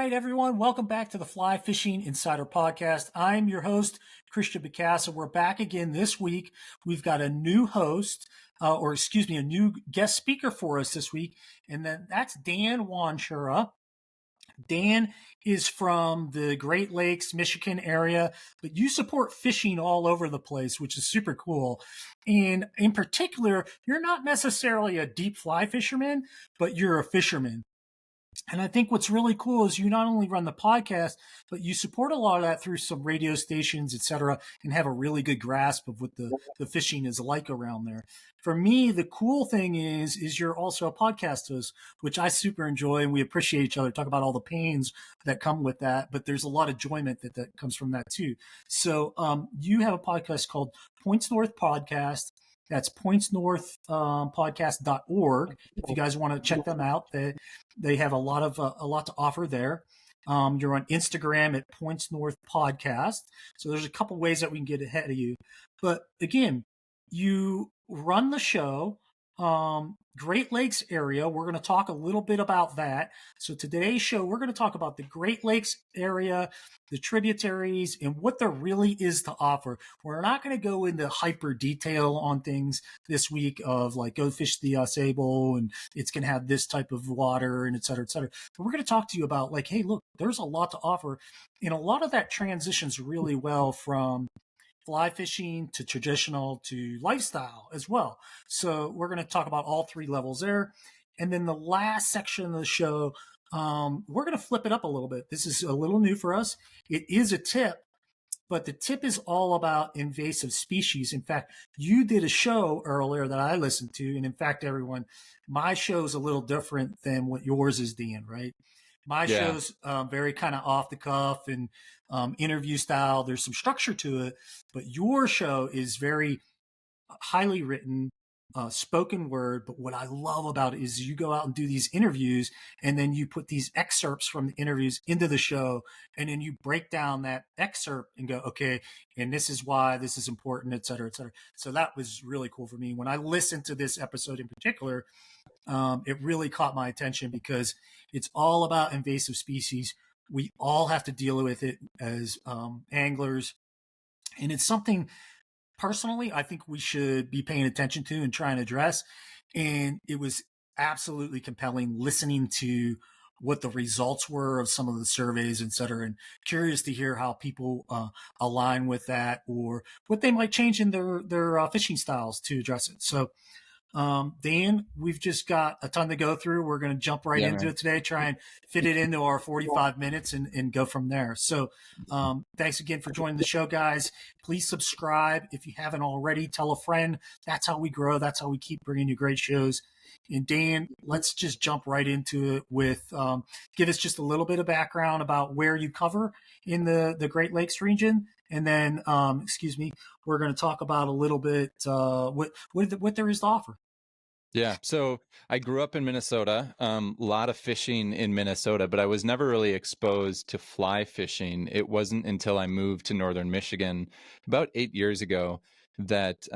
right, everyone. Welcome back to the Fly Fishing Insider Podcast. I'm your host, Christian Bacassa. We're back again this week. We've got a new host, a new guest speaker for us this week, and then that's Dan Wanchura. Dan is from the Great Lakes, Michigan area, but you support fishing all over the place, which is super cool. And in particular, you're not necessarily a deep fly fisherman, but you're a fisherman. And I think what's really cool is you not only run the podcast, but you support a lot of that through some radio stations, et cetera, and have a really good grasp of what the fishing is like around there. For me, the cool thing is you're also a podcast host, which I super enjoy, and we appreciate each other, talk about all the pains that come with that, but there's a lot of enjoyment that comes from that too. So you have a podcast called Points North Podcast. That's pointsnorthpodcast.org. If you guys want to check them out, they have a lot to offer there. You're on Instagram at Points North Podcast. So there's a couple ways that we can get ahead of you. But again, you run the show, Great Lakes area. We're going to talk a little bit about that. So today's show, we're going to talk about the Great Lakes area, the tributaries, and what there really is to offer. We're not going to go into hyper detail on things this week of like go fish the Sable and it's going to have this type of water and et cetera, et cetera. But we're going to talk to you about like, hey, look, there's a lot to offer. And a lot of that transitions really well from fly fishing to traditional to lifestyle as well. So we're going to talk about all three levels there. And then the last section of the show, we're going to flip it up a little bit. This is a little new for us. It is a tip, but the tip is all about invasive species. In fact, you did a show earlier that I listened to. And in fact, everyone, my show is a little different than what yours is, Dan, right? My show's very kind of off the cuff and interview style. There's some structure to it, but your show is very highly written, spoken word. But what I love about it is you go out and do these interviews and then you put these excerpts from the interviews into the show. And then you break down that excerpt and go, okay, and this is why this is important, et cetera, et cetera. So that was really cool for me. When I listened to this episode in particular, it really caught my attention because it's all about invasive species. We all have to deal with it as anglers. And it's something personally I think we should be paying attention to and try and address. And it was absolutely compelling listening to what the results were of some of the surveys, et cetera, and curious to hear how people align with that or what they might change in their fishing styles to address it. So Dan, we've just got a ton to go through. We're going to jump right into it today, try and fit it into our 45 minutes and go from there. So thanks again for joining the show, guys. Please subscribe if you haven't already. Tell a friend. That's how we grow. That's how we keep bringing you great shows. And Dan, let's just jump right into it with give us just a little bit of background about where you cover in the Great Lakes region. And then, we're going to talk about a little bit what there is to offer. Yeah. So I grew up in Minnesota, a lot of fishing in Minnesota, but I was never really exposed to fly fishing. It wasn't until I moved to northern Michigan about 8 years ago that,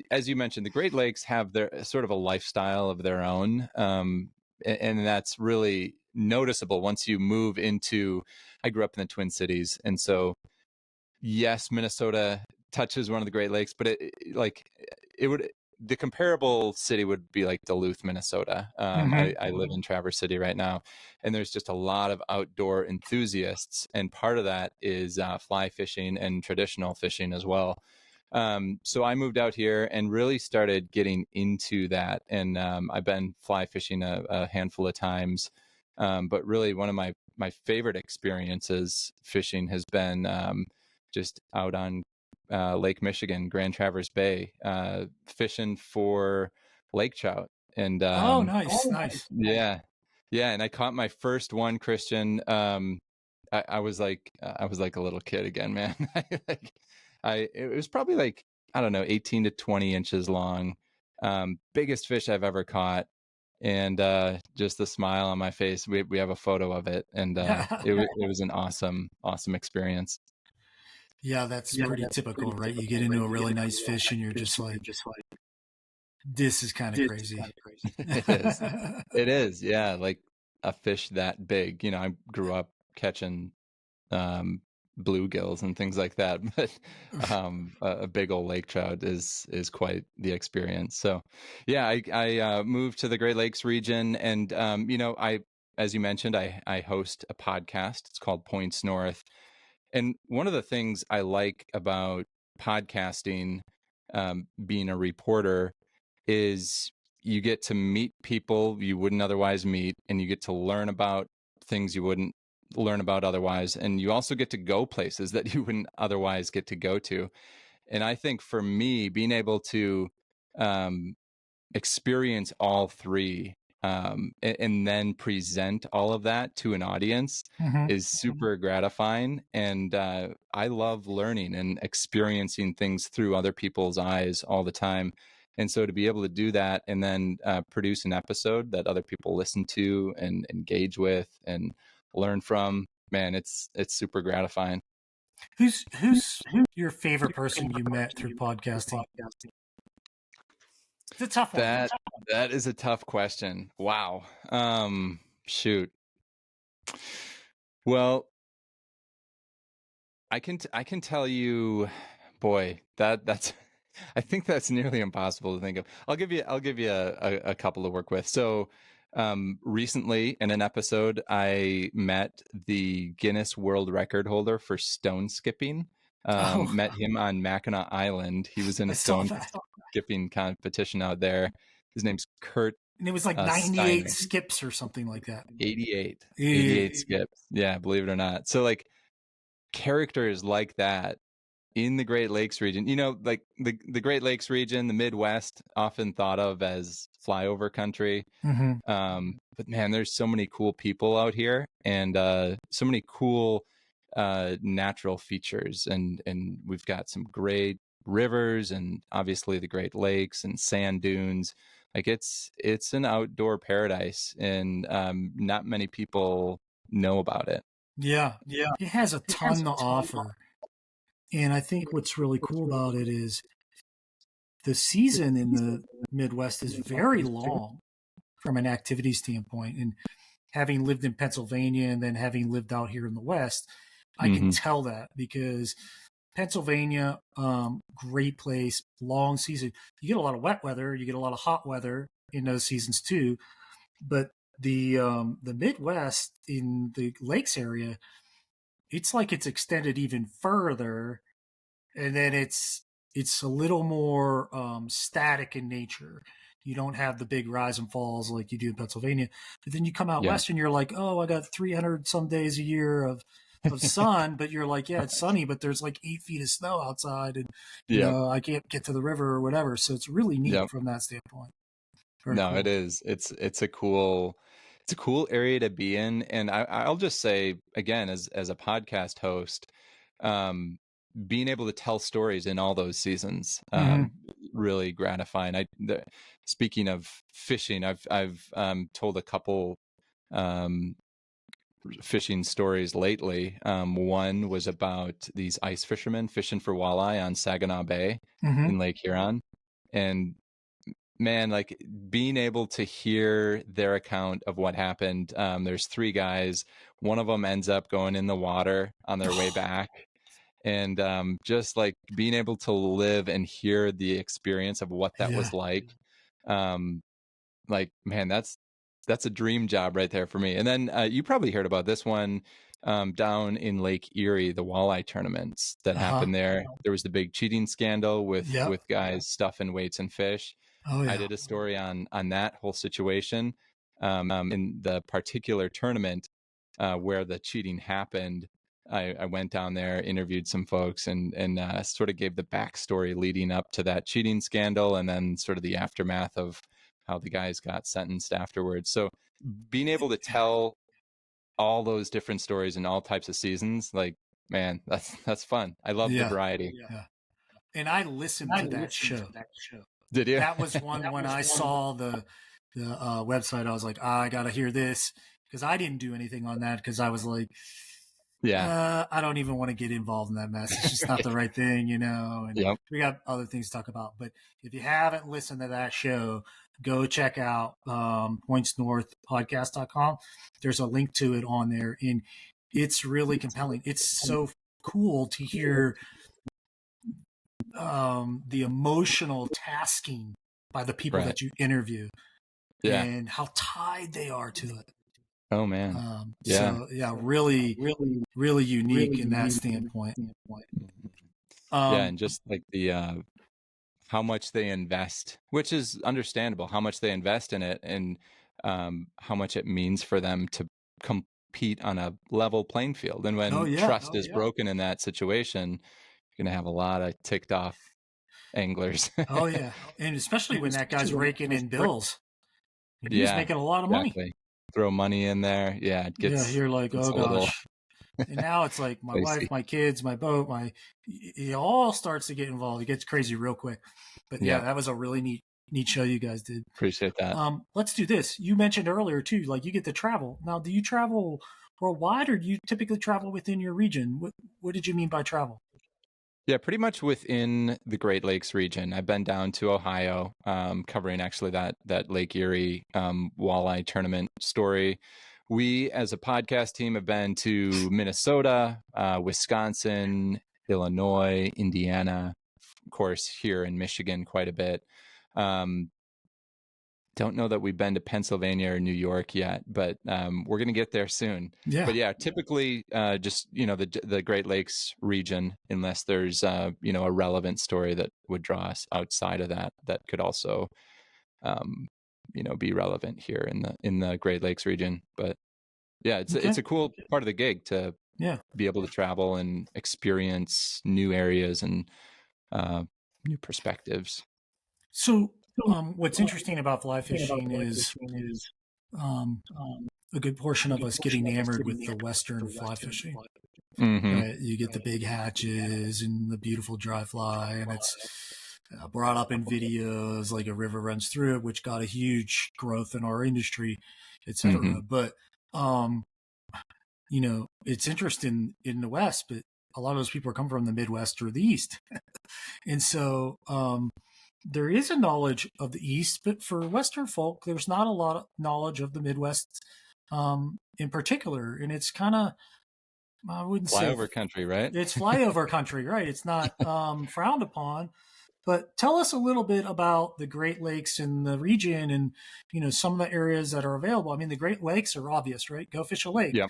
as you mentioned, the Great Lakes have their sort of a lifestyle of their own. And that's really noticeable once you move into, I grew up in the Twin Cities. And so, yes, Minnesota touches one of the Great Lakes, but the comparable city would be like Duluth, Minnesota. I live in Traverse City right now, and there's just a lot of outdoor enthusiasts. And part of that is fly fishing and traditional fishing as well. So I moved out here and really started getting into that. And I've been fly fishing a handful of times. But really one of my favorite experiences fishing has been just out on Lake Michigan, Grand Traverse Bay, fishing for lake trout. And nice. Yeah. And I caught my first one, Christian. I was like a little kid again, man. It was probably like, I don't know, 18 to 20 inches long. Biggest fish I've ever caught. And just the smile on my face. We have a photo of it, and it was an awesome experience. Yeah, that's pretty typical, right? You get into a really nice fish and you're just like, this is kind of crazy. It is. Yeah. Like a fish that big. I grew up catching bluegills and things like that, but a big old lake trout is quite the experience. So yeah, I moved to the Great Lakes region, and I, as you mentioned, I host a podcast. It's called Points North, and one of the things I like about podcasting, being a reporter, is you get to meet people you wouldn't otherwise meet, and you get to learn about things you wouldn't learn about otherwise, and you also get to go places that you wouldn't otherwise get to go to. And I think for me, being able to um, experience all three, and then present all of that to an audience Mm-hmm. is super gratifying. And I love learning and experiencing things through other people's eyes all the time. And so to be able to do that and then produce an episode that other people listen to and engage with and learn from, man, it's super gratifying. Who's your favorite person you met through podcasting? It's a tough one. That is a tough question. Wow. Shoot. Well, I can tell you, boy, that's I think that's nearly impossible to think of. I'll give you a couple to work with. So, recently in an episode, I met the Guinness World Record holder for stone skipping. Oh, Met him on Mackinac Island. He was in I a saw stone that. skipping competition out there. His name's Kurt And it was like 98 Steiner. skips or something like that. 88. Yeah. 88 skips. Yeah, believe it or not. So like characters like that in the Great Lakes region, like the Great Lakes region, the Midwest, often thought of as flyover country. Mm-hmm. But man, there's so many cool people out here, and so many cool natural features, and we've got some great rivers, and obviously the Great Lakes and sand dunes. Like it's an outdoor paradise, and not many people know about it. Yeah. It has a ton to offer. And I think what's really cool about it is the season in the Midwest is very long from an activity standpoint. And having lived in Pennsylvania and then having lived out here in the West, I can Mm-hmm. tell that because Pennsylvania, great place, long season. You get a lot of wet weather, you get a lot of hot weather in those seasons too. But the Midwest in the lakes area, it's like it's extended even further, and then it's a little more static in nature. You don't have the big rise and falls like you do in Pennsylvania. But then you come out Yeah. west and you're like, oh, I got 300 some days a year of sun, but you're like, yeah, it's sunny, but there's like 8 feet of snow outside, and Yeah. I can't get to the river or whatever. So it's really neat Yeah. from that standpoint. Very No, it cool. is. It's a cool area to be in. And I'll just say again, as a podcast host, um, being able to tell stories in all those seasons, Mm-hmm. really gratifying. Speaking of fishing, I've told a couple um, fishing stories lately. One was about these ice fishermen fishing for walleye on Saginaw Bay Mm-hmm. in Lake Huron, and man, like being able to hear their account of what happened. There's three guys. One of them ends up going in the water on their way back. And just like being able to live and hear the experience of what that Yeah. was um, like, man, that's a dream job right there for me. And then you probably heard about this one down in Lake Erie, the walleye tournaments that Uh-huh. happened there. There was the big cheating scandal with Yep. guys stuffing weights and fish. Oh I yeah. did a story on that whole situation. In the particular tournament where the cheating happened, I went down there, interviewed some folks, and sort of gave the backstory leading up to that cheating scandal, and then sort of the aftermath of how the guys got sentenced afterwards. So being able to tell all those different stories in all types of seasons, like, man, that's fun. I love the Yeah. variety. Yeah. And I listened to that show. Did you? That was one when I saw the website. I was like, I gotta hear this because I didn't do anything on that because I was like, Yeah. I don't even want to get involved in that mess. It's just not the right thing, And Yep. we got other things to talk about. But if you haven't listened to that show, go check out pointsnorthpodcast.com. There's a link to it on there. And it's really compelling. It's so cool to hear the emotional tasking by the people Right. that you interview Yeah. and how tied they are to it. Oh man. Yeah. So yeah, really, really unique in that standpoint. Yeah, Um, and just like the how much they invest, which is understandable, how much they invest in it, and how much it means for them to compete on a level playing field. And oh when yeah, trust is broken in that situation, you're going to have a lot of ticked off anglers. oh yeah, and especially when that guy's raking in bills. I mean, he was Yeah, making a lot of money. exactly. Throw money in there. Yeah, it Yeah, gets you're like, it's oh a little gosh. And now it's like my wife, dicey. my kids, my boat, it all starts to get involved. It gets crazy real quick. But yeah, Yeah, that was a really neat show you guys did. appreciate that. Let's do this. You mentioned earlier too, like you get to travel. Now, do you travel worldwide or do you typically travel within your region? What did you mean by travel? Yeah, pretty much within the Great Lakes region. I've been down to Ohio, covering actually that Lake Erie walleye tournament story. We, as a podcast team, have been to Minnesota, Wisconsin, Illinois, Indiana, of course, here in Michigan, quite a bit. Um, don't know that we've been to Pennsylvania or New York yet, but we're going to get there soon. Yeah. But yeah, typically just the Great Lakes region, unless there's a relevant story that would draw us outside of that could also um, be relevant here in the Great Lakes region. But yeah, it's Okay. a cool part of the gig to Yeah. be able to travel and experience new areas and uh, new perspectives. So, what's interesting about fly fishing is um, a good portion of us get enamored with the Western fly fishing. Mm-hmm. Right? You get the big hatches and the beautiful dry fly, and it's brought up in videos like a river runs through it, which got a huge growth in our industry, Mm-hmm. etc. But um, it's interesting in the West, but a lot of those people come from the Midwest or the East, and so there is a knowledge of the East, but for Western folk, there's not a lot of knowledge of the Midwest in particular, and it's kind of I wouldn't say Flyover country, right? it's flyover country, right? It's not frowned upon. But tell us a little bit about the Great Lakes and the region, and some of the areas that are available. I mean, the Great Lakes are obvious, right? Go fish a lake. Yep.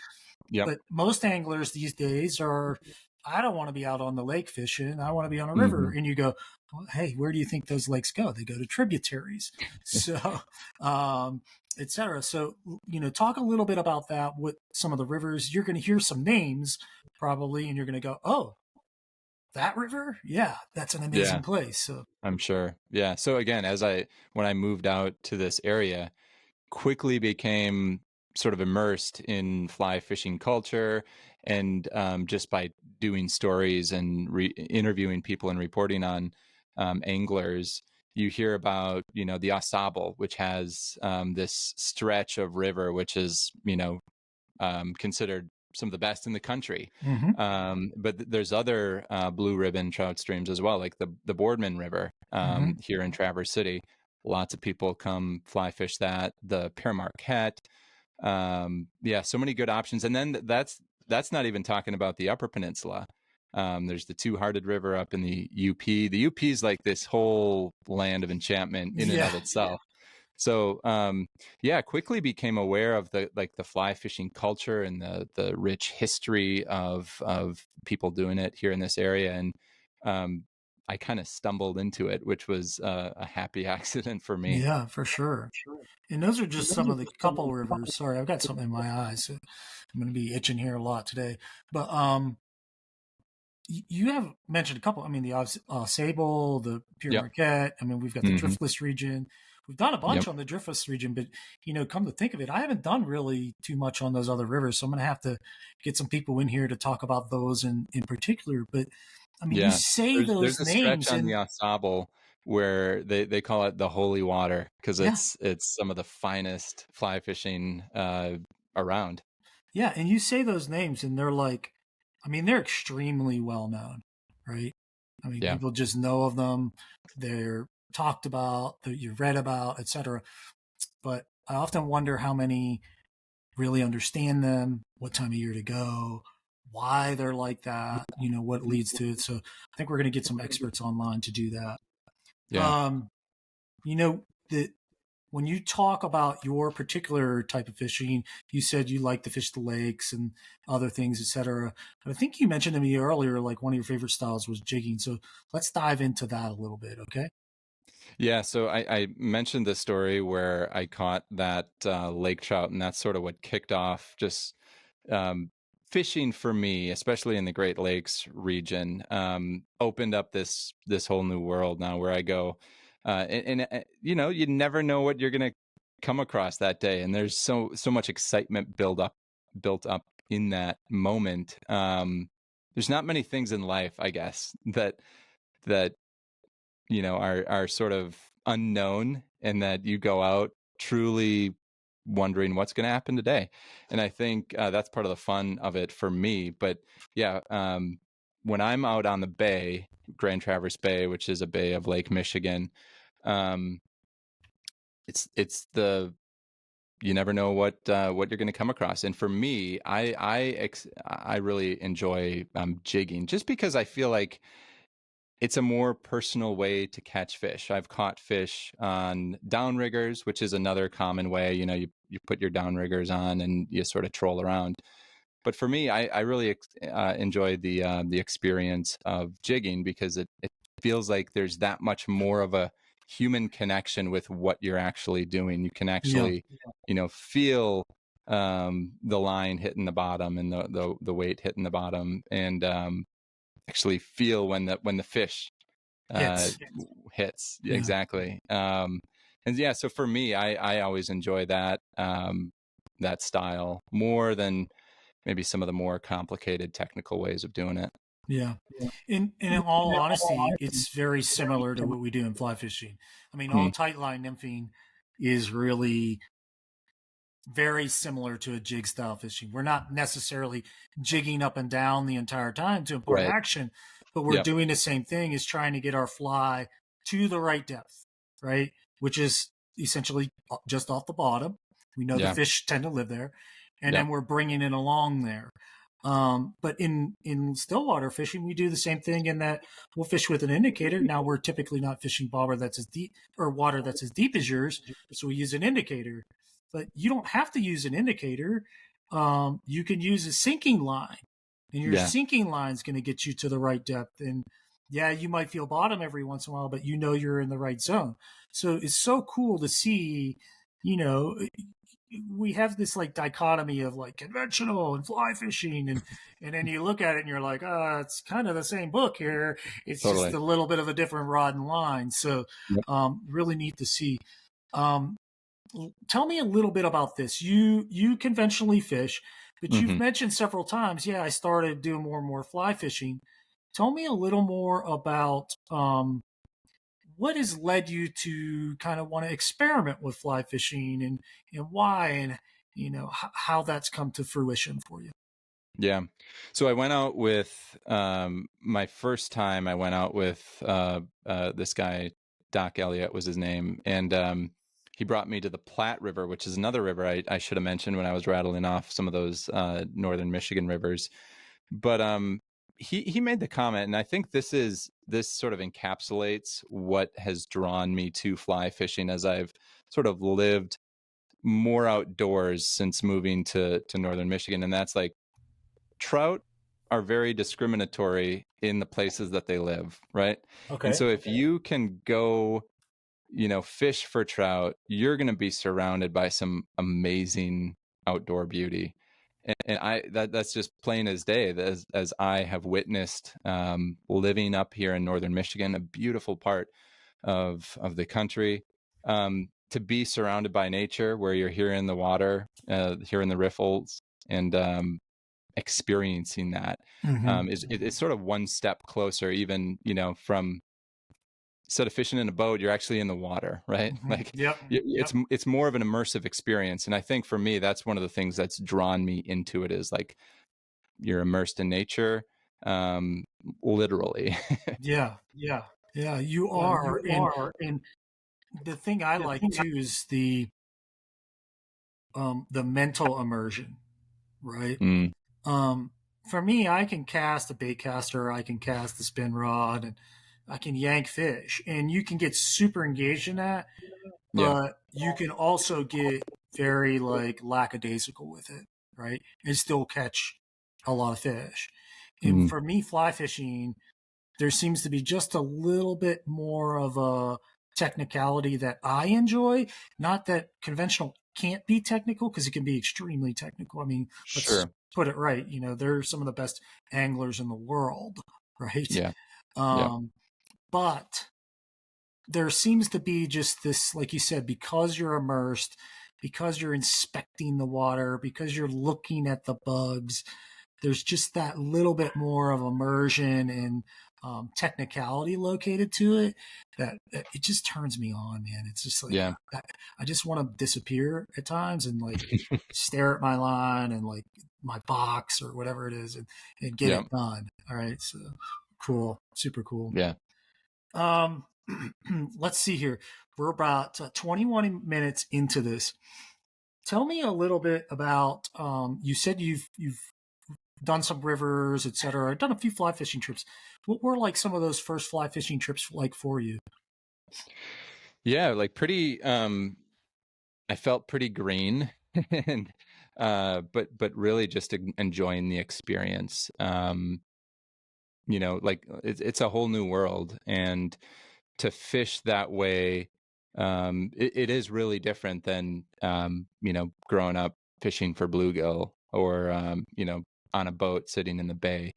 Yep. But most anglers these days are, I don't want to be out on the lake fishing. I want to be on a river. Mm-hmm. And you go, well, hey, where do you think those lakes go? They go to tributaries. So, etc. So, talk a little bit about that. What some of the rivers you're going to hear some names probably, and you're going to go, oh, that river? Yeah, that's an Yeah, amazing place. So, I'm sure. Yeah. So again, when I moved out to this area, quickly became sort of immersed in fly fishing culture, and just by doing stories and interviewing people and reporting on anglers, you hear about the Ausable, which has this stretch of river, which is considered some of the best in the country. mm-hmm, But there's other blue ribbon trout streams as well, like the Boardman River mm-hmm. here in Traverse City. Lots of people come fly fish that. The Pere Marquette. Yeah, so many good options. And then that's not even talking about the Upper Peninsula. There's the Two-Hearted River up in the UP. The UP is like this whole land of enchantment in and Yeah, of itself. So yeah, quickly became aware of the fly fishing culture and the rich history of people doing it here in this area, and I kind of stumbled into it, which was a happy accident for me. yeah, for sure. And those are just some of the couple rivers. Sorry, I've got something in my eyes. So I'm going to be itching here a lot today. But you have mentioned a couple. I mean, the Sable, the Pure Yep. Marquette. I mean, we've got the Hmm. Driftless region. We've done a Yep. bunch on the Driftless region, but come to think of it, I haven't done really too much on those other rivers. So I'm going to have to get some people in here to talk about those in particular. But I mean, you Yeah. say There's those a stretch names, on the and Ausable where they call it the holy water because yeah, it's some of the finest fly fishing around. yeah, and you say those names, and they're like, I mean, they're extremely well known, right? I mean, Yeah. people just know of them. They're talked about, that you read about, etc. But I often wonder how many really understand them, what time of year to go, why they're like that, what leads to it. So I think we're going to get some experts online to do that. Yeah. Um, you know, the when you talk about your particular type of fishing, you said you like to fish the lakes and other things, etc. I think you mentioned to me earlier, like one of your favorite styles was jigging. So let's dive into that a little bit, okay? Yeah, so I mentioned the story where I caught that lake trout, and that's sort of what kicked off just um, fishing for me, especially in the Great Lakes region. Opened up this whole new world now where I go, you never know what you're gonna come across that day, and there's so much excitement built up in that moment. There's not many things in life, I guess, that are sort of unknown, and that you go out truly wondering what's going to happen today. And I think that's part of the fun of it for me. But yeah, when I'm out on the bay, Grand Traverse Bay, which is a bay of Lake Michigan, um, it's the you never know what you're going to come across. And for me, I really enjoy jigging, just because I feel like it's a more personal way to catch fish. I've caught fish on downriggers, which is another common way. You put your downriggers on and you sort of troll around. But for me, I really enjoy the experience of jigging, because it feels like there's that much more of a human connection with what you're actually doing. You can Yeah, actually, feel the line hitting the bottom, and the weight hitting the bottom, and actually feel when the fish uh, hits. hits. Yeah, Exactly. And yeah, so for me, I always enjoy that style more than maybe some of the more complicated technical ways of doing it. yeah. In all honesty, it's very similar to what we do in fly fishing. I mean, all Hmm. tight line nymphing is really very similar to a jig style fishing. We're not necessarily jigging up and down the entire time to impart Right. action, but we're Yep. doing the same thing, is trying to get our fly to the right depth, right? Which is essentially just off the bottom. We know the Yeah. fish tend to live there, and Yep. then we're bringing it along there. But in stillwater fishing, we do the same thing in that we'll fish with an indicator. Now we're typically not fishing bobber that's as deep, or water that's as deep as yours, so we use an indicator. But you don't have to use an indicator. You can use a sinking line, and your Yeah. sinking line is going to get you to the right depth. And yeah, you might feel bottom every once in a while, but you know you're in the right zone. So it's so cool to see. You know, we have this like dichotomy of like conventional and fly fishing, and then you look at it and you're like, it's kind of the same book here. It's just Totally. a little bit of a different rod and line. So Yep. really neat to see. Um, Tell me a little bit about this. You conventionally fish, but you've Hmm. mentioned several times, yeah, I started doing more and more fly fishing. Tell me a little more about what has led you to kind of want to experiment with fly fishing, and why, and how that's come to fruition for you. Yeah. So I went out with my first time. I went out with this guy, Doc Elliott was his name, and he brought me to the Platte River, which is another river I should have mentioned when I was rattling off some of those northern Michigan rivers. But he made the comment, and I think this sort of encapsulates what has drawn me to fly fishing, as I've sort of lived more outdoors since moving to northern Michigan, and that's like, trout are very discriminatory in the places that they live, right? And Okay. so if you can go, fish for trout, you're going to be surrounded by some amazing outdoor beauty. And that's just plain as day, as I have witnessed living up here in northern Michigan, a beautiful part of the country. To be surrounded by nature, where you're hearing the water, hearing the riffles, and experiencing that Mm-hmm. it's sort of one step closer, even from, instead of fishing in a boat, you're actually in the water, right? Mm-hmm. Like Yep. it's more of an immersive experience. And I think for me, that's one of the things that's drawn me into it, is like, you're immersed in nature, um literally. Yeah. Yeah. You are, and the thing I like too is the mental immersion, right? Mm. Um, for me, I can cast a bait caster, I can cast the spin rod, and I can yank fish, and you can get super engaged in that. Yeah. But you can also get very like lackadaisical with it, right? And still catch a lot of fish. And Mm. for me, fly fishing, there seems to be just a little bit more of a technicality that I enjoy. Not that conventional can't be technical, because it can be extremely technical. I mean, let's Sure. put it right. They're some of the best anglers in the world, right? Yeah. Yeah. Um, but there seems to be just this, like you said, because you're immersed, because you're inspecting the water, because you're looking at the bugs, there's just that little bit more of immersion and technicality located to it that it just turns me on, man. It's just like Yeah. I just want to disappear at times and like stare at my line and like my box or whatever it is, and get Yeah. it done. All right, so cool, super cool. Yeah. Um, let's see here. We're about 21 minutes into this. Tell me a little bit about. You said you've done some rivers, etc. I've done a few fly fishing trips. What were like some of those first fly fishing trips like for you? Yeah, like pretty I felt pretty green and but really just enjoying the experience. Like it's a whole new world, and to fish that way, it is really different than growing up fishing for bluegill or on a boat sitting in the bay.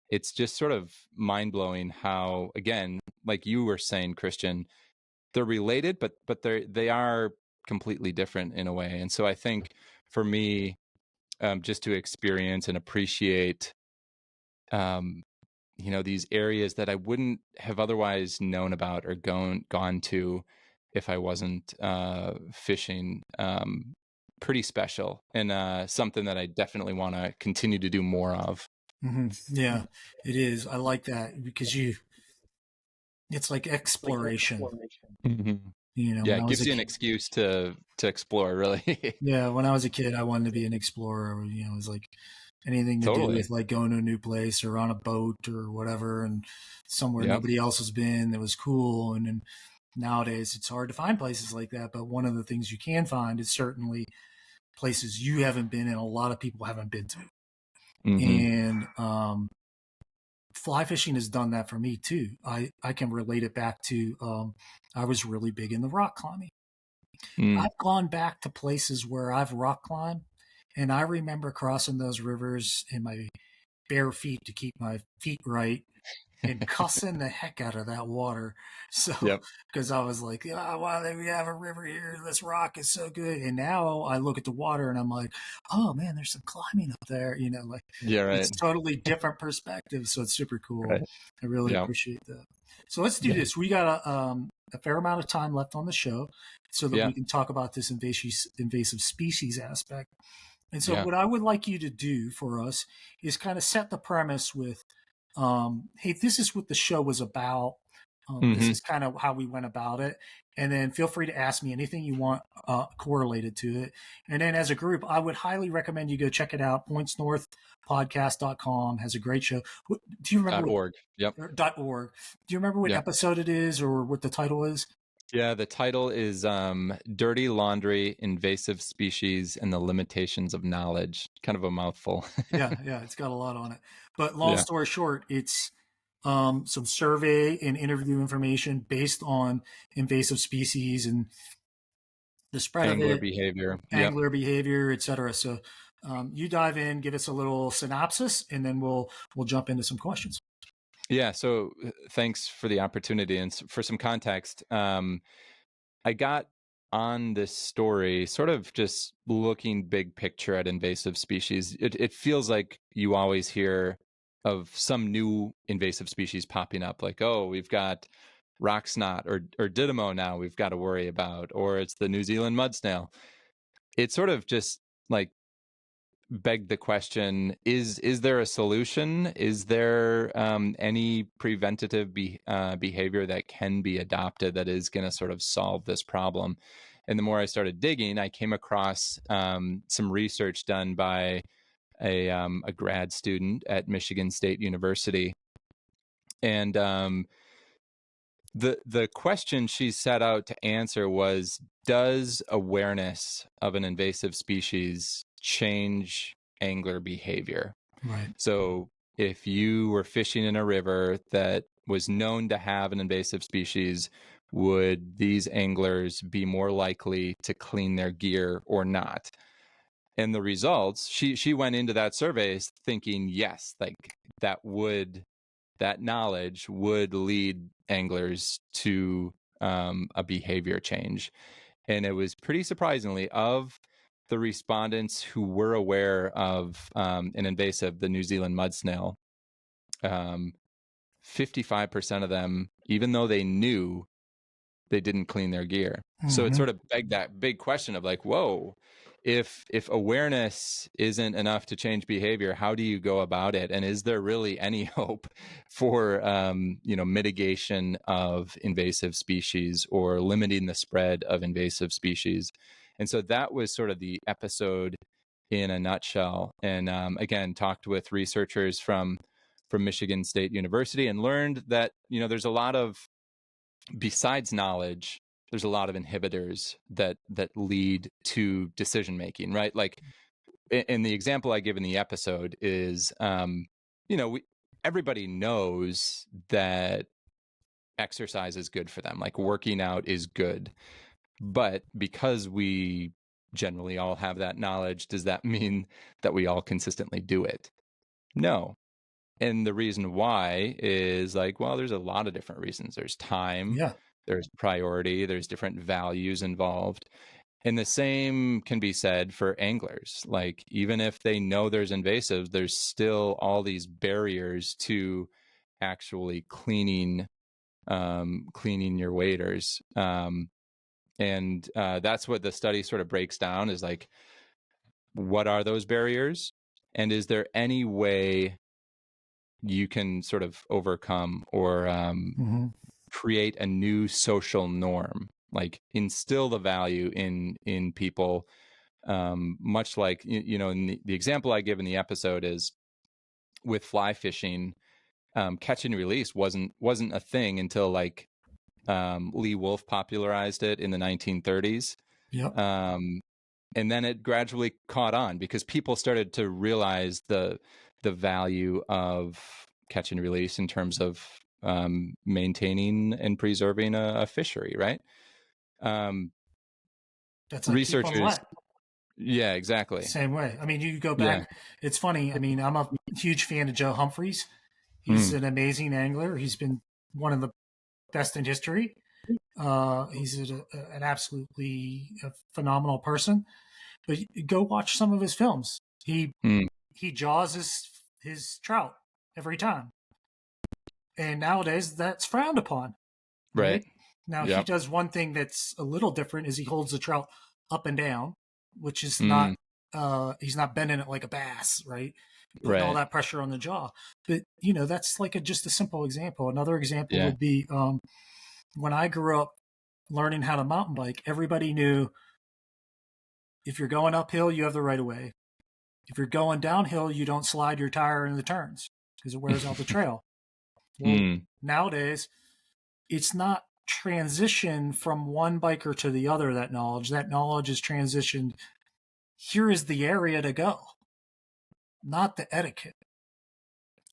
It's just sort of mind-blowing how, again, like you were saying, Christian, they're related, but they are completely different in a way. And so I think for me, just to experience and appreciate um, these areas that I wouldn't have otherwise known about or gone to if I wasn't fishing. Pretty special, and something that I definitely want to continue to do more of. Mm-hmm. Yeah, it is. I like that because it's like exploration. Mhm. When Yeah, I it was gives a you an kid, excuse to explore, really. yeah, when I was a kid, I wanted to be an explorer. It was like anything to do Totally. with like going to a new place or on a boat or whatever, and somewhere Yep. nobody else has been that was cool. And then nowadays, it's hard to find places like that. But one of the things you can find is certainly places you haven't been and a lot of people haven't been to. Hmm. And fly fishing has done that for me too. I can relate it back to I was really big in the rock climbing. Mm. I've gone back to places where I've rock climbed, and I remember crossing those rivers in my bare feet to keep my feet right and cussing the heck out of that water. So, Yep. because I was like, oh, why do we have a river here? This rock is so good. And now I look at the water and I'm like, oh man, there's some climbing up there. Like Yeah. it's Right. totally different perspective. So it's super cool. Right. I really Yeah. appreciate that. So let's do Yeah. this. We got a fair amount of time left on the show so that Yeah. we can talk about this invasive species aspect. And so, Yeah. what I would like you to do for us is kind of set the premise with, hey, this is what the show was about. This Hmm. is kind of how we went about it. And then feel free to ask me anything you want correlated to it. And then as a group, I would highly recommend you go check it out. Pointsnorthpodcast.com has a great show. Do you remember .org. Yep. .org? Do you remember what Yeah. episode it is or what the title is? Yeah, the title is Dirty Laundry, Invasive Species, and the Limitations of Knowledge. Kind of a mouthful. Yeah, it's got a lot on it. But long Yeah. story short, it's some survey and interview information based on invasive species and the spread of Angler it, behavior. Yep. angler behavior, etc. So you dive in, give us a little synopsis, and then we'll jump into some questions. Yeah. So thanks for the opportunity. And for some context, I got on this story sort of just looking big picture at invasive species. It feels like you always hear of some new invasive species popping up, like, oh, we've got rock snot or didymo now we've got to worry about, or it's the New Zealand mud snail. It sort of just like begged the question: is there a solution? Is there any preventative behavior that can be adopted that is going to sort of solve this problem? And the more I started digging, I came across some research done by a grad student at Michigan State University. And the question she set out to answer was, does awareness of an invasive species change angler behavior? Right. So if you were fishing in a river that was known to have an invasive species, would these anglers be more likely to clean their gear or not? And the results, she went into that survey thinking, yes, like that knowledge would lead anglers to a behavior change. And it was pretty surprisingly, of the respondents who were aware of an invasive, the New Zealand mud snail, 55% of them, even though they knew, they didn't clean their gear. So it sort of begged that big question of like, whoa, if awareness isn't enough to change behavior, how do you go about it? And is there really any hope for mitigation of invasive species or limiting the spread of invasive species? And so that was sort of the episode in a nutshell. And again, talked with researchers from Michigan State University and learned that there's a lot of, besides knowledge, there's a lot of inhibitors that lead to decision making, right? Like in the example I give in the episode is, everybody knows that exercise is good for them, like working out is good. But because we generally all have that knowledge, does that mean that we all consistently do it? No. And the reason why is like, well, there's a lot of different reasons. There's time, there's priority, there's different values involved. And the same can be said for anglers. Like, even if they know there's invasives, there's still all these barriers to actually cleaning your waders. And that's what the study sort of breaks down, is like, what are those barriers? And is there any way you can sort of overcome or create a new social norm, like instill the value in people, much like, in the example I give in the episode is with fly fishing. Catch and release wasn't a thing until like Lee Wolf popularized it in the 1930s. Yep. And then it gradually caught on because people started to realize the value of catch and release in terms of maintaining and preserving a fishery, right? That's like Researchers, keep 'em wet. Yeah, exactly. Same way. I mean, you go back. Yeah. It's funny. I mean, I'm a huge fan of Joe Humphreys. He's an amazing angler. He's been one of the best in history. He's an absolutely phenomenal person. But go watch some of his films. He jaws his trout every time, and nowadays that's frowned upon. Right? Now he does one thing that's a little different: is he holds the trout up and down, which is not. He's not bending it like a bass, right? Putting all that pressure on the jaw. But that's like just a simple example. Another example would be when I grew up learning how to mountain bike. Everybody knew, if you're going uphill, you have the right of way. If you're going downhill, you don't slide your tire in the turns because it wears out the trail. Well, nowadays, it's not transition from one biker to the other, that knowledge. That knowledge is transitioned. Here is the area to go, not the etiquette.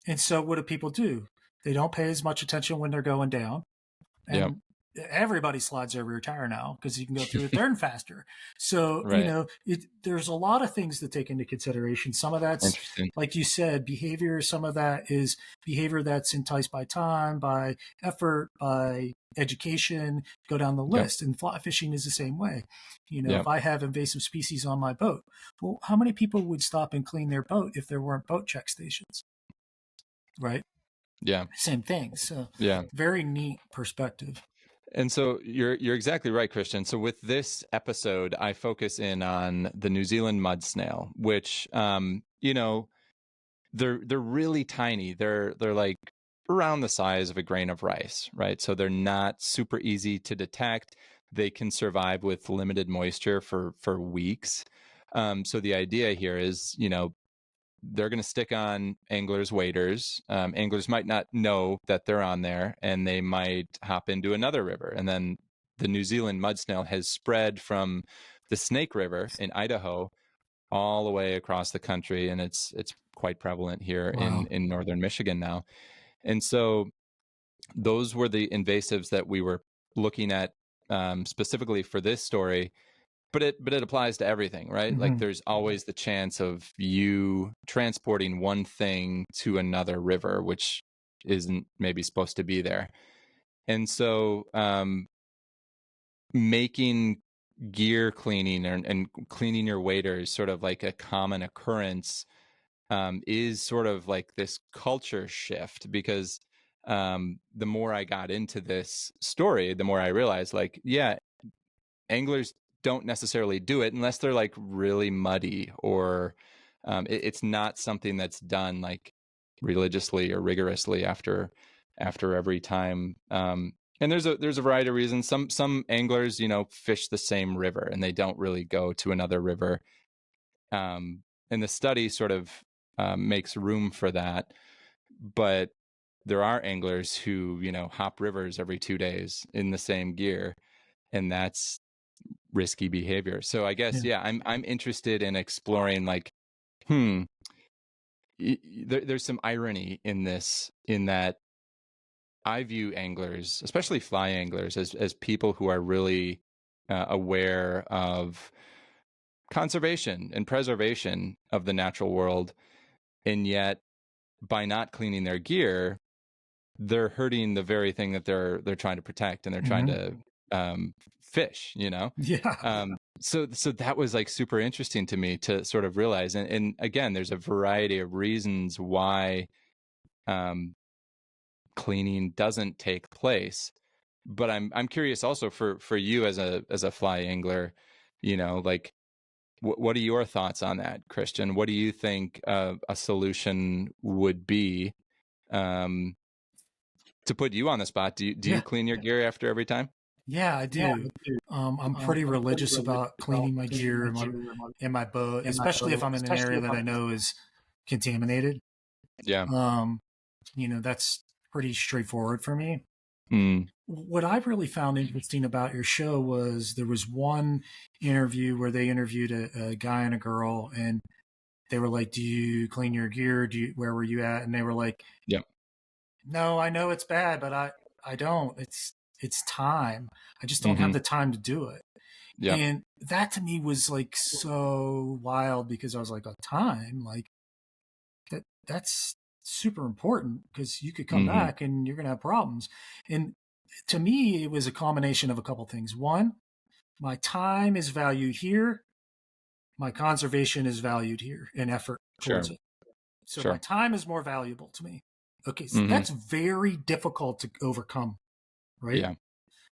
And so what do people do? They don't pay as much attention when they're going down. And everybody slides over your tire now because you can go through a turn faster. So, there's a lot of things to take into consideration. Some of that's, like you said, behavior. Some of that is behavior that's enticed by time, by effort, by education, go down the list. And fly fishing is the same way. If I have invasive species on my boat, well, how many people would stop and clean their boat if there weren't boat check stations? Right? Yeah. Same thing. So very neat perspective. And so you're exactly right, Christian. So with this episode, I focus in on the New Zealand mud snail, which they're really tiny. They're like around the size of a grain of rice, right? So they're not super easy to detect. they can survive with limited moisture for weeks. So the idea here is, they're going to stick on anglers' waders. Anglers might not know that they're on there, and they might hop into another river. And then the New Zealand mud snail has spread from the Snake River in Idaho all the way across the country, and it's quite prevalent here Wow. in northern Michigan now. And so those were the invasives that we were looking at specifically for this story. But it applies to everything, right? Like there's always the chance of you transporting one thing to another river, which isn't maybe supposed to be there. And so making gear cleaning and cleaning your waders sort of like a common occurrence is sort of like this culture shift, because the more I got into this story, the more I realized, like, yeah, anglers don't necessarily do it unless they're like really muddy, or it's not something that's done like religiously or rigorously after every time. And there's a variety of reasons. Some anglers, fish the same river and they don't really go to another river. And the study sort of makes room for that. But there are anglers who, hop rivers every 2 days in the same gear, and that's risky behavior. So I guess, I'm interested in exploring, like, there's some irony in this, in that I view anglers, especially fly anglers, as people who are really aware of conservation and preservation of the natural world. And yet, by not cleaning their gear, they're hurting the very thing that they're trying to protect, and they're trying to fish, Yeah. So that was like super interesting to me to sort of realize. And again, there's a variety of reasons why cleaning doesn't take place. But I'm curious also for you as a fly angler, like, what are your thoughts on that, Christian? What do you think a solution would be? To put you on the spot, do you clean your gear after every time? Yeah, I do. I'm pretty religious about cleaning my gear in my boat, especially if I'm in an area that I know is contaminated. Yeah. That's pretty straightforward for me. Mm. What I really found interesting about your show was there was one interview where they interviewed a guy and a girl, and they were like, "Do you clean your gear? Where were you at?" And they were like, Yeah. "No, I know it's bad, but I don't. It's time. I just don't have Mm-hmm. the time to do it." Yeah. And that to me was like so wild, because I was like, "A time? Like that's super important, because you could come Mm-hmm. back and you're going to have problems." And to me, it was a combination of a couple things. One, my time is valued here. My conservation is valued here, and effort Sure. towards it. So my Sure. time is more valuable to me. Okay, so Mm-hmm. that's very difficult to overcome, right? Yeah.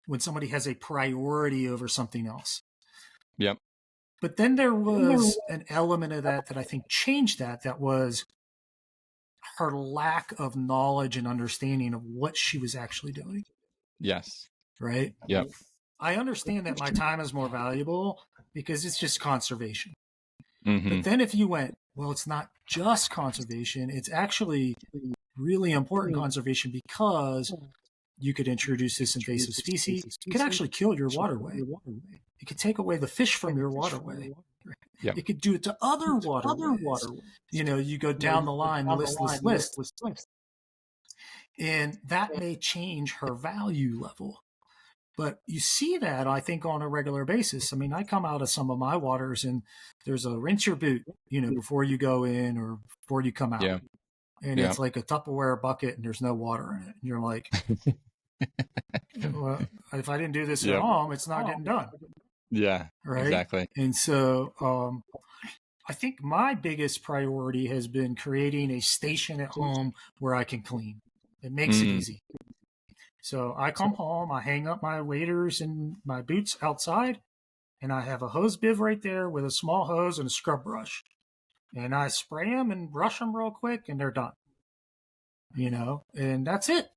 When somebody has a priority over something else. Yep. But then there was an element of that I think changed that. That was her lack of knowledge and understanding of what she was actually doing, Yes. right? Yep. I understand that my time is more valuable because it's just conservation. Mm-hmm. But then if you went, well, it's not just conservation, it's actually really important conservation, because you could introduce this invasive species. It could actually kill your waterway. It could take away the fish from your waterway. Yep. It could do it to other waterways. You go down the line, list. And that may change her value level. But you see that, I think, on a regular basis. I mean, I come out of some of my waters and there's a rinse your boot, before you go in or before you come out. Yeah. And Yeah. it's like a Tupperware bucket and there's no water in it. And you're like, well, if I didn't do this at Yep. home, it's not getting done. Yeah. Right. Exactly. And so I think my biggest priority has been creating a station at home where I can clean. It makes it easy. So I come home, I hang up my waders and my boots outside, and I have a hose bib right there with a small hose and a scrub brush. And I spray them and brush them real quick, and they're done. And that's it.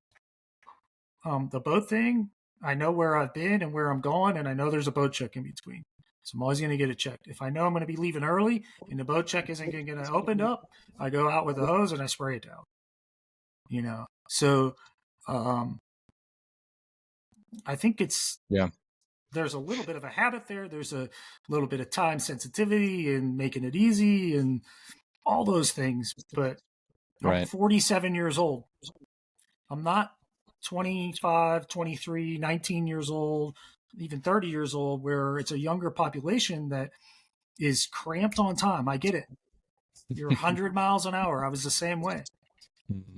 The boat thing, I know where I've been and where I'm going, and I know there's a boat check in between. So I'm always going to get it checked. If I know I'm going to be leaving early and the boat check isn't going to get opened up, I go out with a hose and I spray it down. So um, I think Yeah. there's a little bit of a habit there. There's a little bit of time sensitivity and making it easy and all those things. But I'm Right. 47 years old. I'm not 25, 23, 19 years old, even 30 years old, where it's a younger population that is cramped on time. I get it. You're 100 miles an hour. I was the same way.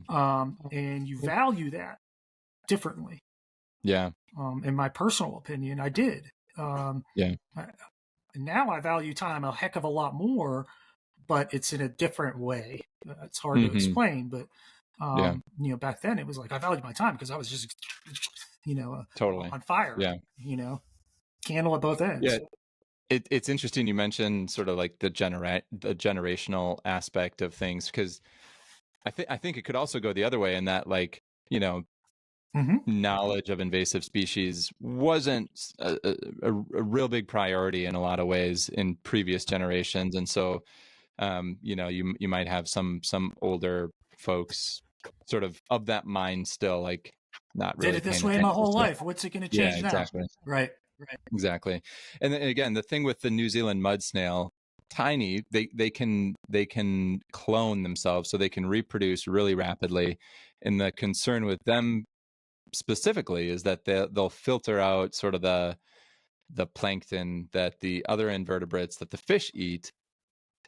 And you value that differently. Yeah. In my personal opinion, I did. Yeah. Now I value time a heck of a lot more, but it's in a different way. It's hard to Mm-hmm. explain, but Yeah. back then it was like I valued my time because I was just, Totally. on fire. Yeah. Candle at both ends. Yeah. It's interesting you mentioned sort of like the generational aspect of things, because I think it could also go the other way in that, like, Mm-hmm. knowledge of invasive species wasn't a real big priority in a lot of ways in previous generations, and so you might have some older folks sort of that mind still, like not Did really it this paying way my attention whole to it. life. What's it going to Yeah, change now? exactly. Right. Exactly. And then again, the thing with the New Zealand mud snail, tiny, they can clone themselves, so they can reproduce really rapidly. And the concern with them specifically is that they'll filter out sort of the plankton that the other invertebrates that the fish eat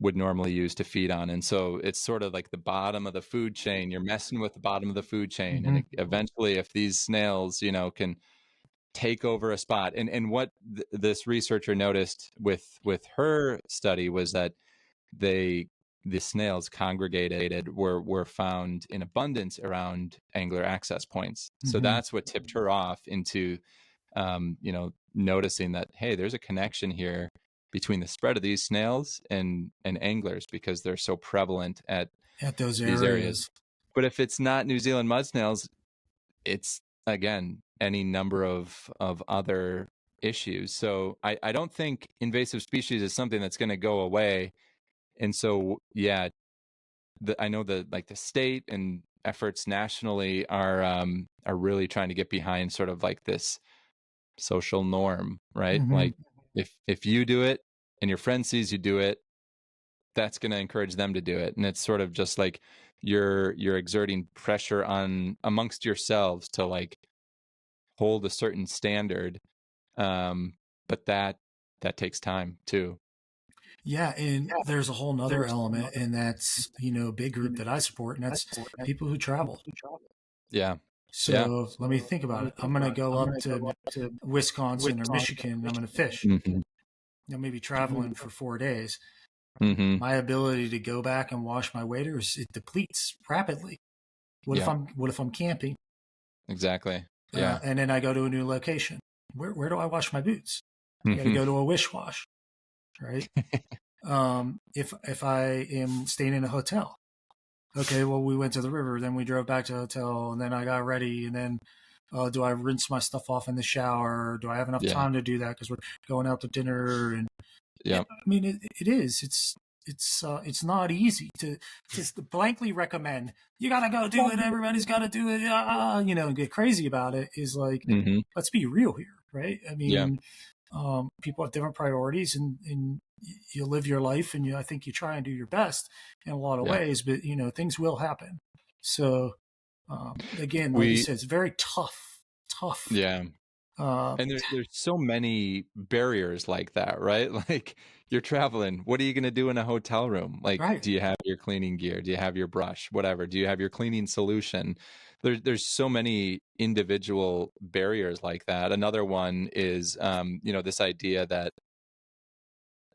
would normally use to feed on. And so it's sort of like the bottom of the food chain. You're messing with the bottom of the food chain. Mm-hmm. And eventually, if these snails, can take over a spot. And what this researcher noticed with her study was that the snails congregated were found in abundance around angler access points. So Mm-hmm. that's what tipped her off into noticing that, hey, there's a connection here between the spread of these snails and anglers, because they're so prevalent at those these areas. areas. But if it's not New Zealand mud snails, it's again any number of other issues. So I don't think invasive species is something that's going to go away. And so yeah, I know the state and efforts nationally are really trying to get behind sort of like this social norm, right? Mm-hmm. Like if you do it and your friend sees you do it, that's going to encourage them to do it. And it's sort of just like you're exerting pressure on amongst yourselves to like hold a certain standard, but that takes time too. Yeah, and there's a whole nother element, and that's a big group that I support, and that's people who travel. Yeah. Yeah. So let me think about it. I'm going to go up to Wisconsin or Michigan, and I'm going to fish. Mm-hmm. I may be traveling for 4 days. Mm-hmm. My ability to go back and wash my waders, it depletes rapidly. What if I'm camping? Exactly. Yeah. And then I go to a new location. Where do I wash my boots? I got to go to a wish wash, right? If I am staying in a hotel, okay, well, we went to the river, then we drove back to the hotel, and then I got ready, and then do I rinse my stuff off in the shower? Do I have enough time to do that because we're going out to dinner? And yeah, I mean, it is. It's not easy to just blankly recommend you got to go do it. Everybody's got to do it. And get crazy about it is like, let's be real here, right? I mean, people have different priorities, and you live your life, and I think you try and do your best in a lot of ways, but things will happen. So again, like you said, it's very tough. Yeah. And there's so many barriers like that, right? Like you're traveling. What are you going to do in a hotel room? Like, right. Do you have your cleaning gear? Do you have your brush? Whatever. Do you have your cleaning solution? There's so many individual barriers like that. Another one is, this idea that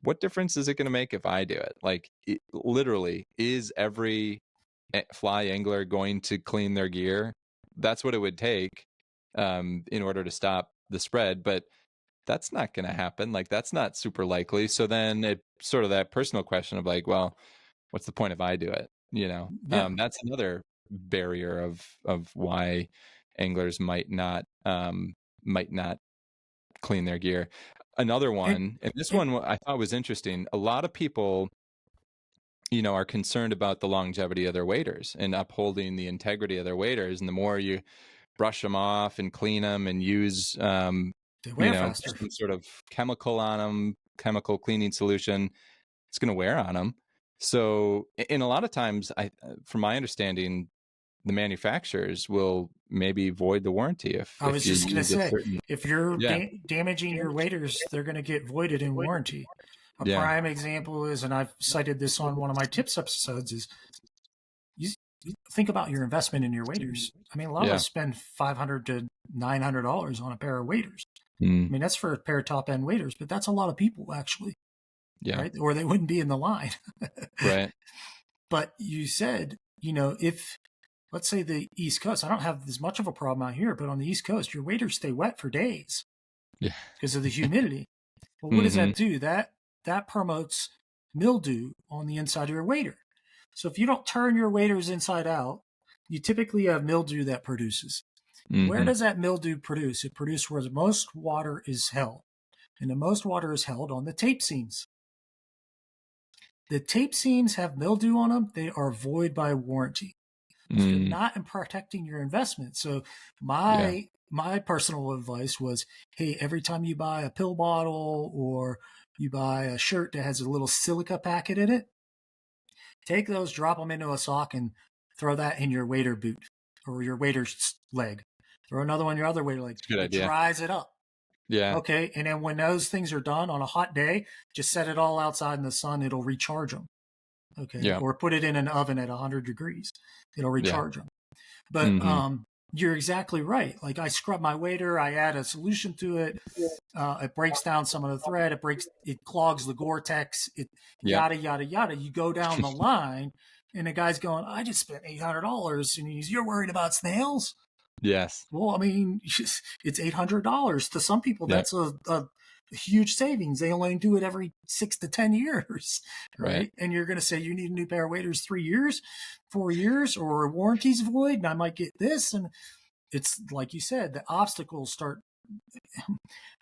what difference is it going to make if I do it? Like, literally, is every fly angler going to clean their gear? That's what it would take in order to stop the spread, but that's not going to happen. Like that's not super likely. So then it sort of that personal question of like, well, what's the point if I do it? That's another barrier of why anglers might not might not clean their gear. Another one, and this one I thought was interesting. A lot of people, are concerned about the longevity of their waders and upholding the integrity of their waders. And the more you brush them off and clean them and use, they wear faster. some sort of chemical on them, chemical cleaning solution, it's going to wear on them. So, in a lot of times, from my understanding, the manufacturers will maybe void the warranty if I was just going to say, if you're Yeah. damaging your waders, they're going to get voided in warranty. A prime example is, and I've cited this on one of my tips episodes, is you think about your investment in your waders. I mean, a lot of us spend $500 to $900 on a pair of waders. I mean, that's for a pair of top-end waders, but that's a lot of people, actually. Yeah. Right? Or they wouldn't be in the line. Right. But you said, if, let's say the East Coast, I don't have as much of a problem out here, but on the East Coast, your waders stay wet for days. Yeah. Because of the humidity. Well, what does that do? That promotes mildew on the inside of your wader. So if you don't turn your waders inside out, you typically have mildew that produces. Where does that mildew produce? It produces where most water is held. And the most water is held on the tape seams. The tape seams have mildew on them. They are void by warranty. So you're not protecting your investment. So my personal advice was, hey, every time you buy a pill bottle or you buy a shirt that has a little silica packet in it, take those, drop them into a sock, and throw that in your wader boot or your wader's leg. Throw another one in your other wader leg. Good idea. Dries it up. Yeah. Okay. And then when those things are done on a hot day, just set it all outside in the sun. It'll recharge them. Okay. Yeah. Or put it in an oven at 100 degrees. It'll recharge them. But you're exactly right. Like I scrub my wader, I add a solution to it. It breaks down some of the thread. It clogs the Gore-Tex. Yada, yada, yada. You go down the line and the guy's going, I just spent $800. And you're worried about snails? Yes. Well, I mean, it's $800 to some people. That's a huge savings. They only do it every 6 to 10 years, right? And you're going to say you need a new pair of waders 3 years, 4 years, or warranty's void, and I might get this. And it's like you said, the obstacles start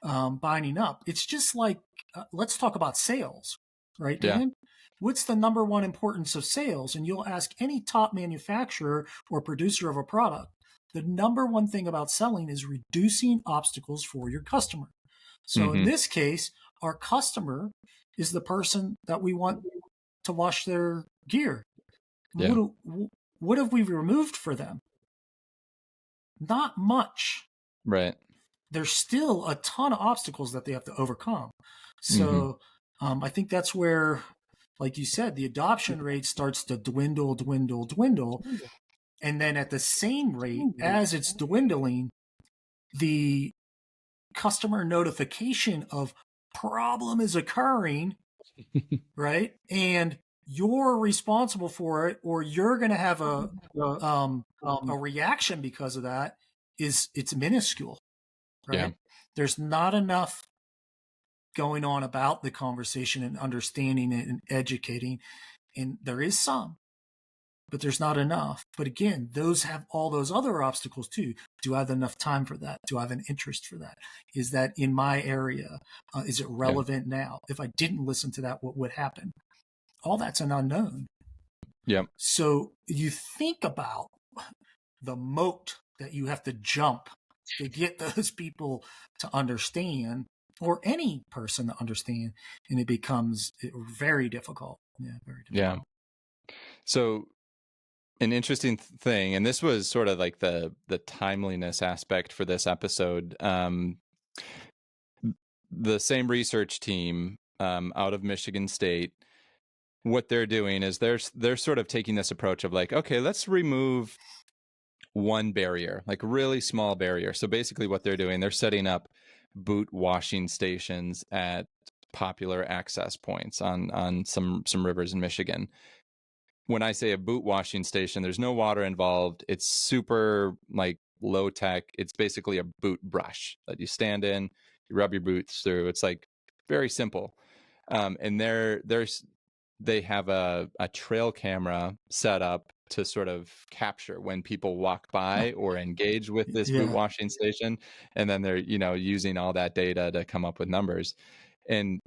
binding up. It's just like, let's talk about sales, right, Dan? Yeah. What's the number one importance of sales? And you'll ask any top manufacturer or producer of a product. The number one thing about selling is reducing obstacles for your customer. So in this case, our customer is the person that we want to wash their gear. Yeah. What have we removed for them? Not much. Right. There's still a ton of obstacles that they have to overcome. So I think that's where, like you said, the adoption rate starts to dwindle. And then at the same rate as it's dwindling, the customer notification of problem is occurring, right? And you're responsible for it, or you're going to have a reaction because of that. It's minuscule, right? Yeah. There's not enough going on about the conversation and understanding it and educating, and there is some. But there's not enough. But again, those have all those other obstacles too. Do I have enough time for that? Do I have an interest for that? Is that in my area? Is it relevant now? If I didn't listen to that, what would happen? All that's an unknown. Yeah. So you think about the moat that you have to jump to get those people to understand, or any person to understand, and it becomes very difficult. Yeah, very difficult. Yeah. So an interesting thing, and this was sort of like the timeliness aspect for this episode. The same research team out of Michigan State, what they're doing is they're sort of taking this approach of like, okay, let's remove one barrier, like a really small barrier. So basically what they're doing, they're setting up boot washing stations at popular access points on some rivers in Michigan. When I say a boot washing station, there's no water involved. It's super like low tech. It's basically a boot brush that you stand in, you rub your boots through. It's like very simple. And they have a trail camera set up to sort of capture when people walk by or engage with this boot Yeah. washing station, and then they're using all that data to come up with numbers. And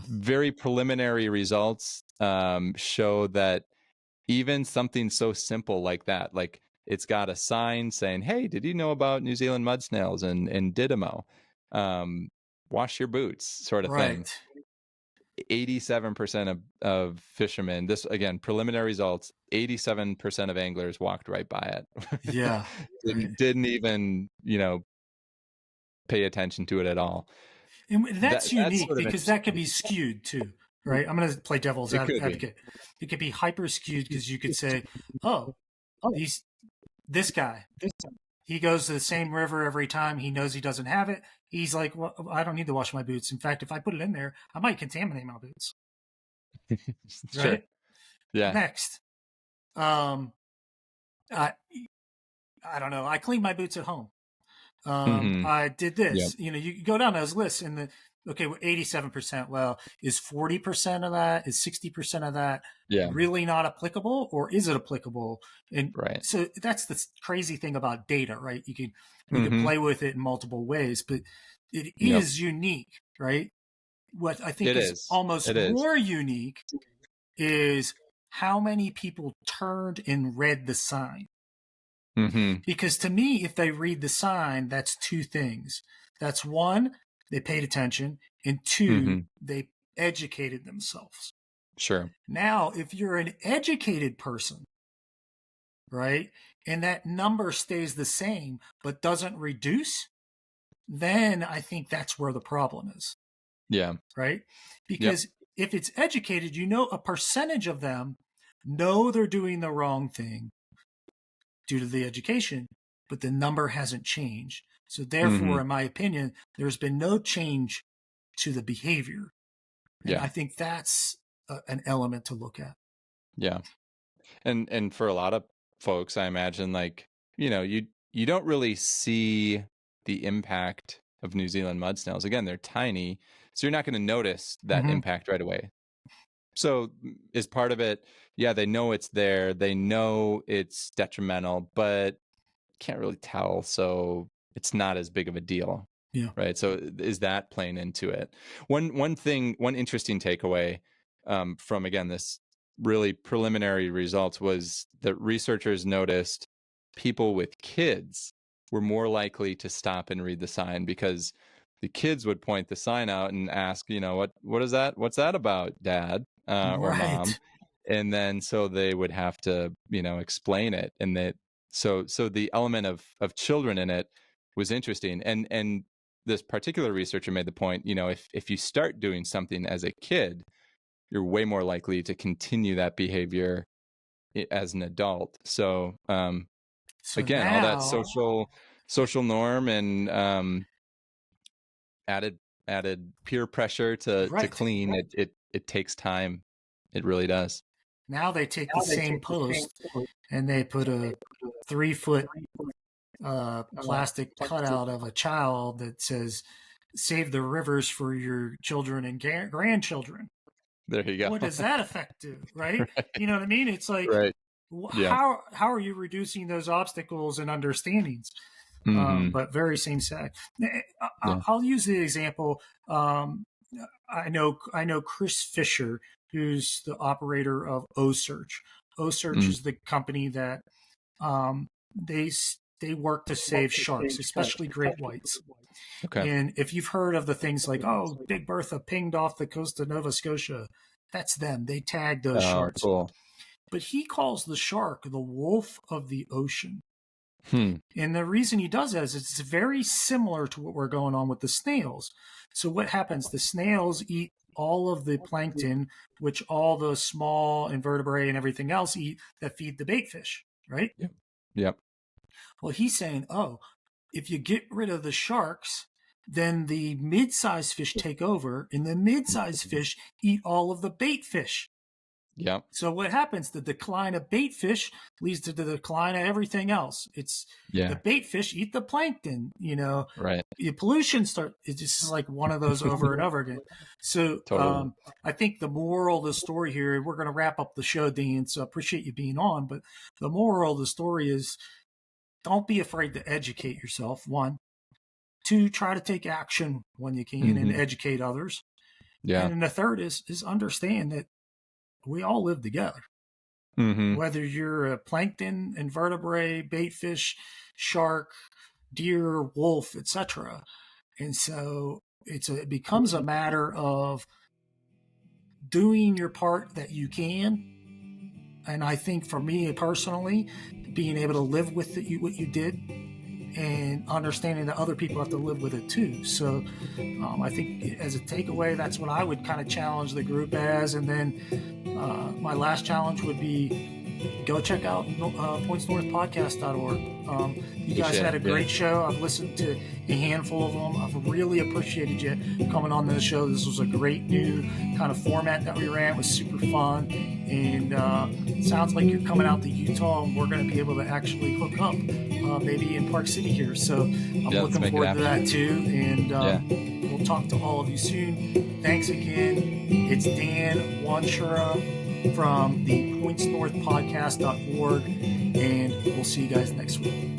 very preliminary results show that even something so simple like that, like it's got a sign saying, "Hey, did you know about New Zealand mud snails and Didymo? Wash your boots," sort of thing. Right. 87% of fishermen, this again, preliminary results, 87% of anglers walked right by it. Yeah. Right. Didn't even, pay attention to it at all. And that's That's unique sort of because that could interesting. be skewed too, right? I'm going to play devil's It could be. advocate. It could be hyper skewed because you could say, "Oh, this guy, he goes to the same river every time. He knows he doesn't have it. He's like, well, I don't need to wash my boots. In fact, if I put it in there, I might contaminate my boots." Sure. Right? Yeah. Next, um, I I don't know. I clean my boots at home. Mm-hmm. I did Yep. this. You go down those lists and okay, 87%. Well, is 40% of that, is 60% of that Yeah. really not applicable, or is it applicable? And Right. so that's the crazy thing about data, right? You can Mm-hmm. play with it in multiple ways, but it Yep. is unique, right? What I think It is is. almost It is. more unique is how many people turned and read the sign. Mm-hmm. Because to me, if they read the sign, that's two things. That's one, they paid attention, and Mm-hmm. two, they educated themselves. Sure. Now, if you're an educated person, right, and that number stays the same but doesn't reduce, then I think that's where the problem is, Yeah. right? Yep. Because if it's educated, a percentage of them know they're doing the wrong thing due to the education, but the number hasn't changed. So Mm-hmm. therefore, in my opinion, there's been no change to the behavior. And Yeah. I think that's an element to look at. Yeah. And for a lot of folks, I imagine, like, you don't really see the impact of New Zealand mud snails. Again, they're tiny, so you're not going to notice that Mm-hmm. impact right away. So is part of it, yeah, they know it's there, they know it's detrimental, but can't really tell, so it's not as big of a deal. Yeah. Right. So is that playing into it? One interesting takeaway from, again, this really preliminary results was that researchers noticed people with kids were more likely to stop and read the sign, because the kids would point the sign out and ask, what is that? What's that about, Dad or Mom? Right. And then so they would have to, explain it. And that so the element of children in it was interesting. And this particular researcher made the point, if you start doing something as a kid, you're way more likely to continue that behavior as an adult. So So again, all that now, social norm and added peer pressure to right. clean, it takes time. It really does. Now they take the same post and they put a 3 foot plastic cutout of a child that says, "Save the rivers for your children and grandchildren." There you What go. does that affect do, right? Right. You know what I mean? It's like, Right. Yeah. how are you reducing those obstacles and understandings? Mm-hmm. But very same side. Yeah. I'll use the example. I know Chris Fisher, who's the operator of OSearch. OSearch Mm. is the company that they work to save sharks, especially great whites. Okay. And if you've heard of the things like, oh, Big Bertha pinged off the coast of Nova Scotia, that's them. They tag those Oh, sharks. cool. But he calls the shark the wolf of the ocean. Hmm. And the reason he does that is it's very similar to what we're going on with the snails. So what happens? The snails eat all of the plankton, which all the small invertebrate and everything else eat that feed the bait fish, right? Yep. Yep. Well, he's saying, oh, if you get rid of the sharks, then the mid-sized fish take over, and the mid-sized fish eat all of the bait fish. Yep. So what happens? The decline of bait fish leads to the decline of everything else. It's the Yeah. bait fish eat the plankton, Right. the pollution it's just like one of those over and over again. So Totally. I think the moral of the story here, we're going to wrap up the show, Dean, so I appreciate you being on, but the moral of the story is don't be afraid to educate yourself. 1, 2, try to take action when you can and educate others. Yeah. And then the third is understand that we all live together. Whether you're a plankton, invertebrate, bait fish, shark, deer, wolf, etc. And so it becomes a matter of doing your part that you can. And I think for me personally, being able to live with what you did and understanding that other people have to live with it too. So I think as a takeaway, that's what I would kind of challenge the group as. And then my last challenge would be go check out pointsnorthpodcast.org. You guys had a great show. I've listened to a handful of them. I've really appreciated you coming on the show. This was a great new kind of format that we ran. It was super fun. And it sounds like you're coming out to Utah, and we're going to be able to actually hook up maybe in Park City here. So I'm looking forward to that too. And we'll talk to all of you soon. Thanks again. It's Dan Wanshura from the pointsnorthpodcast.org, and we'll see you guys next week.